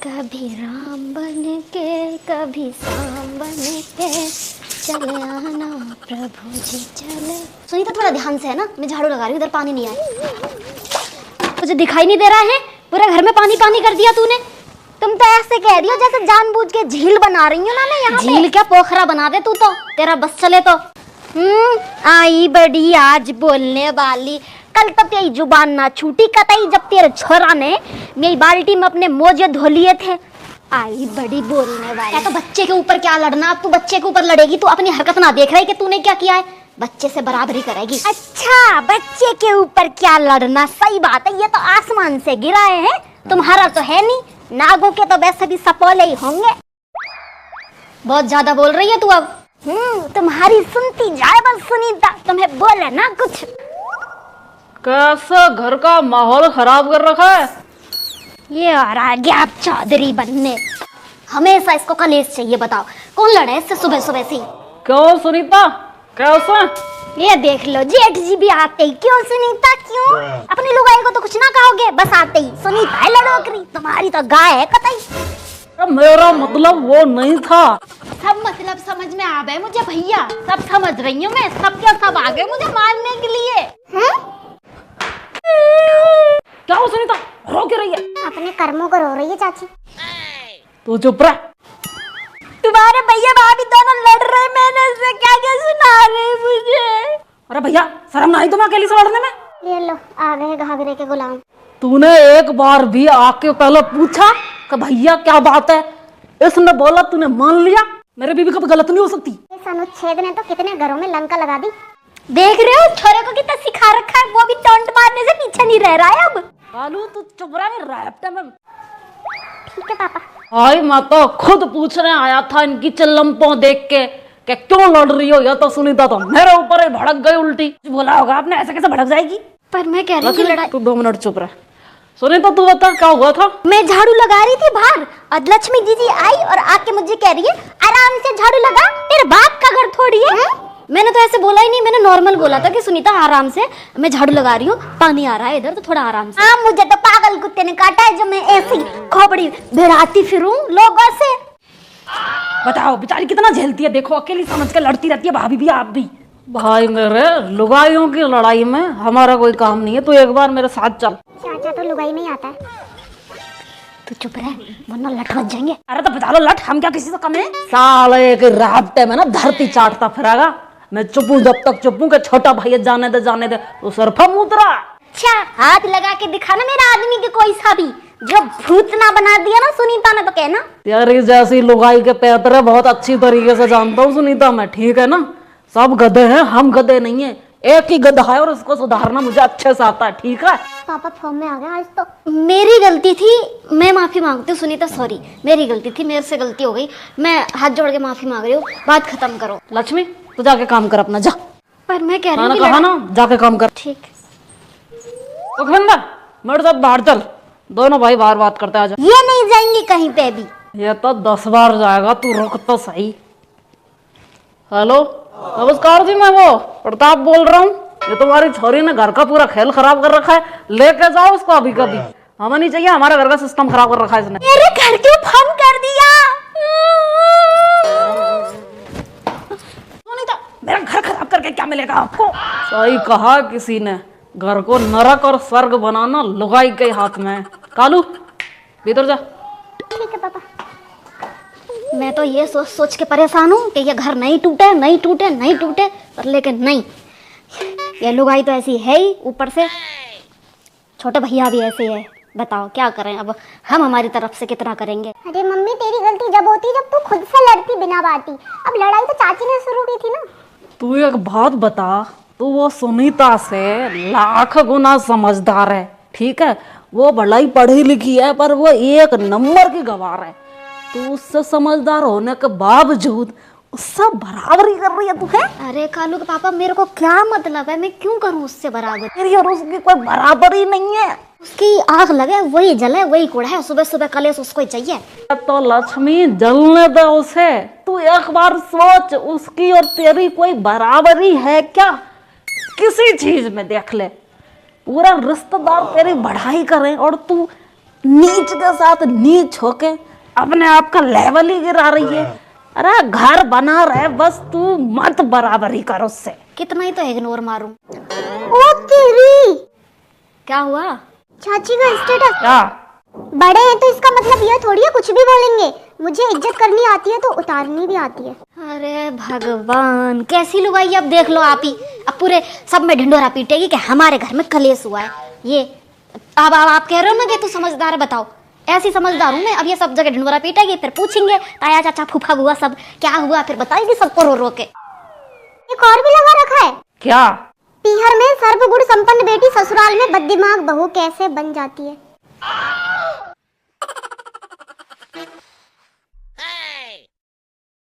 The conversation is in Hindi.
कभी राम बन के कभी शाम बन के चले आना प्रभु जी चले। सुनीता थोड़ा ध्यान से है ना, मैं झाड़ू लगा रही हूँ, इधर पानी नहीं आया। मुझे दिखाई नहीं दे रहा है, पूरे घर में पानी पानी कर दिया तूने। तुम तो ऐसे कह रही हो जैसे जानबूझ के झील बना रही हो ना। मैं यहाँ झील क्या पोखरा बना दे तू तो, तेरा बस चले तो। आई बड़ी आज बोलने वाली, कल तक तेरी जुबान ना छूटी कतई जब तेरे छोरा ने मेरी बाल्टी में अपने मोजे धो लिए थे। आई बड़ी बोलने वाली। तो बच्चे के ऊपर क्या लड़ना, अब तू बच्चे के ऊपर लड़ेगी। तू अपनी हरकत ना देख रही कि तूने क्या किया है, बच्चे से बराबरी करेगी। अच्छा, बच्चे के ऊपर क्या लड़ना, सही बात है, ये तो आसमान से गिरा है, तुम्हारा तो है नहीं। नागों के तो वैसे भी सपोले ही होंगे। बहुत ज्यादा बोल रही है तू अब। तुम्हारी सुनती जाए बस सुनीता, तुम्हें बोले ना कुछ। कैसा घर का माहौल खराब कर रखा है। ये आ रहा है आप चौधरी बनने, हमेशा इसको कलेश चाहिए। बताओ कौन लड़ा है इससे सुबह सुबह से? क्यों सुनीता, कैसा? ये देख लो जेठ जी भी आते ही। क्यों सुनीता क्यों? अपनी लुगाई को तो कुछ ना कहोगे, बस आते ही सुनीता है लड़ोकरी। तुम्हारी तो गाय है कतई। मेरा मतलब वो नहीं था। सब मतलब समझ में आ गए मुझे भैया, सब समझ रही हूँ मैं। सब क्या सब आ गए मुझे मारने के लिए। क्या हो सुनीता, रो क्यों रही है? अपने कर्मों को रो रही है चाची। तू चुप रह। तुम्हारे भैया भाभी दोनों लड़ रहे, मैंने से क्या क्या सुना रहे मुझे। अरे भैया, शर्म ना आई तुम्हें अकेली से लड़ने में? ये लो आ गए घाघरे के गुलाम। तूने एक बार भी आके पहले पूछा कि भैया क्या बात है? इसने बोला, तूने मान लिया। मेरे बीबी कभी गलत नहीं हो सकती। इस अनुच्छेद ने तो कितने घरों में लंका लगा दी। देख रहे हो छोरे को कितना सिखा रखा है, वो भी टोंट मारने से पीछे नहीं रह रहा है अब। कालू तू चुप रह, मैं रैप्टे में। ठीक है पापा। आई मैं तो खुद पूछने आया था इनकी चिल्लम्पों देख के कि क्यों लड़ रही हो। या तो सुनीता तो मेरे ऊपर ही भड़क गई उल्टी। बोला होगा आपने, ऐसे कैसे भड़क जाएगी? पर मैं कह रही हूँ लड़ाई। तू 2 मिनट चुप रह। सुनीता तू बता क्या हुआ था? मैं झाड़ू लगा रही थी बाहर, और लक्ष्मी दीदी आई और आके मुझे कह रही है आराम से झाड़ू लगा, तेरे बाप का घर थोड़ी है। मैंने तो ऐसे बोला ही नहीं, मैंने नॉर्मल बोला था कि सुनीता आराम से, मैं झाड़ू लगा रही हूँ, पानी आ रहा है इधर तो थोड़ा आराम से। हाँ, मुझे तो पागल कुत्ते ने काटा है जो मैं ऐसी खोपड़ी भिड़ाती फिरूं लोगों से। बताओ बेचारी कितना झेलती है, देखो अकेली समझ के लड़ती रहती है। भाभी भी, आप भी। भाई मेरे, लुगाइयों की लड़ाई में हमारा कोई काम नहीं है। तू एक बार मेरे साथ चल। चाचा तो लुगाई नहीं आता है। तू चुप रह वरना लट बच जाएंगे। अरे तो बता लो लट, हम क्या किसी से कम है? साले के राब्ते में ना धरती चाटता फिरेगा। मैं चुप हूँ जब तक चुप हूँ कि छोटा भाई जाने दे जाने दे। तो सरफा मुतरा। अच्छा, हाथ लगा के दिखाना मेरा आदमी के कोई सा भी, जो भूत ना बना दिया ना सुनीता ने तो कहना। तेरी जैसी लुगाई के पैतरे बहुत अच्छी तरीके से जानता हूँ सुनीता मैं, ठीक है ना? सब गधे हैं, हम गधे नहीं है। एक ही गधा है और उसको सुधारना मुझे अच्छे से आता है, ठीक है? पापा फॉर्म में आ गया आज तो। मेरी गलती थी, मैं माफी मांगती हूँ सुनीता, सॉरी मेरी गलती थी, मेरे से गलती हो गई। मैं हाथ जोड़ के माफी मांग रही हूँ, बात खत्म करो। लक्ष्मी तू जाके काम कर अपना, जा। पर मैं कह रही हूँ कहा ना जाके काम कर। ठीक। तो खंडा मेरे साथ बाहर चल, दोनों भाई बाहर बात करते आ जा। ये नहीं जाएंगे कहीं पे भी। ये तो 10 बार जाएगा, तू रुक तो सही। हेलो नमस्कार जी, मैं वो प्रताप बोल रहा हूँ। ये तुम्हारी छोरी ने घर का पूरा खेल खराब कर रखा है, लेके जाओ उसको अभी कभी। हमें नहीं चाहिए, हमारे घर का सिस्टम खराब कर रखा है इसने। मेरे घर क्यों फोन कर दिया? सुनीता, मेरा घर खराब करके क्या मिलेगा आपको? सही कहा किसी ने, घर को नरक और स्वर्ग बनाना लुगाई के हाथ में है। कालू भीतर जा। ठीक है पापा। मैं तो ये सोच सोच के परेशान हूँ कि ये घर नहीं टूटे नहीं टूटे नहीं टूटे, पर लेकिन नहीं, ये लुगाई तो ऐसी है ही, ऊपर से छोटे भैया भी ऐसे है। बताओ क्या करें अब, हम हमारी तरफ से कितना करेंगे। अरे मम्मी तेरी गलती जब होती जब तू खुद से लड़ती बिना बाती। अब लड़ाई तो चाची ने शुरू की थी ना। तू एक बात बता, तू वो सुनीता से लाख गुना समझदार है, ठीक है? वो भलाई पढ़ी लिखी है पर वो 1 नंबर की गवार है। तू उससे समझदार होने के बावजूद उससे बराबरी कर रही है तू, है? अरे कालू के पापा, मेरे को क्या मतलब है, मैं क्यों करूं उससे बराबर? तेरी और उसकी कोई बराबरी नहीं है। उसकी आग लगे वही जले वही कुड़े, सुबह सुबह कलेश उसको ही चाहिए। तो लक्ष्मी जलने दे उसे। तू एक बार सोच, उसकी और तेरी कोई बराबरी है क्या किसी चीज में? देख ले, पूरा रिश्तेदार तेरी बढ़ाई करें और तू नीच के साथ नीच होके अपने आप का लेवल ही गिरा रही है। अरे घर बना रहे, बस तू मत बराबरी कर उससे। कितना ही तो इग्नोर मारूं। ओ तेरी, क्या हुआ? चाची का स्टेटस। क्या? बड़े हैं तो इसका मतलब ये थोड़ी है कुछ भी बोलेंगे। मुझे इज्जत करनी आती है तो उतारनी भी आती है। अरे भगवान, कैसी लुगाई, अब देख लो आप ही। अब पूरे सब में ढिंढोरा पीटेगी कि हमारे घर में कलेश हुआ है। ये अब आप कह रहे हो ना कि तू समझदार है, बताओ। ऐसी समझदार हूं मैं। अब ये सब जगह ढिंढोरा पीटेगी, फिर पूछेंगे ताया चाचा फूफा बुआ सब क्या हुआ, फिर बताएगी सबको रो रो के। एक और भी लगा रखा है। क्या? पीहर में सर्वगुण संपन्न बेटी ससुराल में बददिमाग बहू कैसे बन जाती है।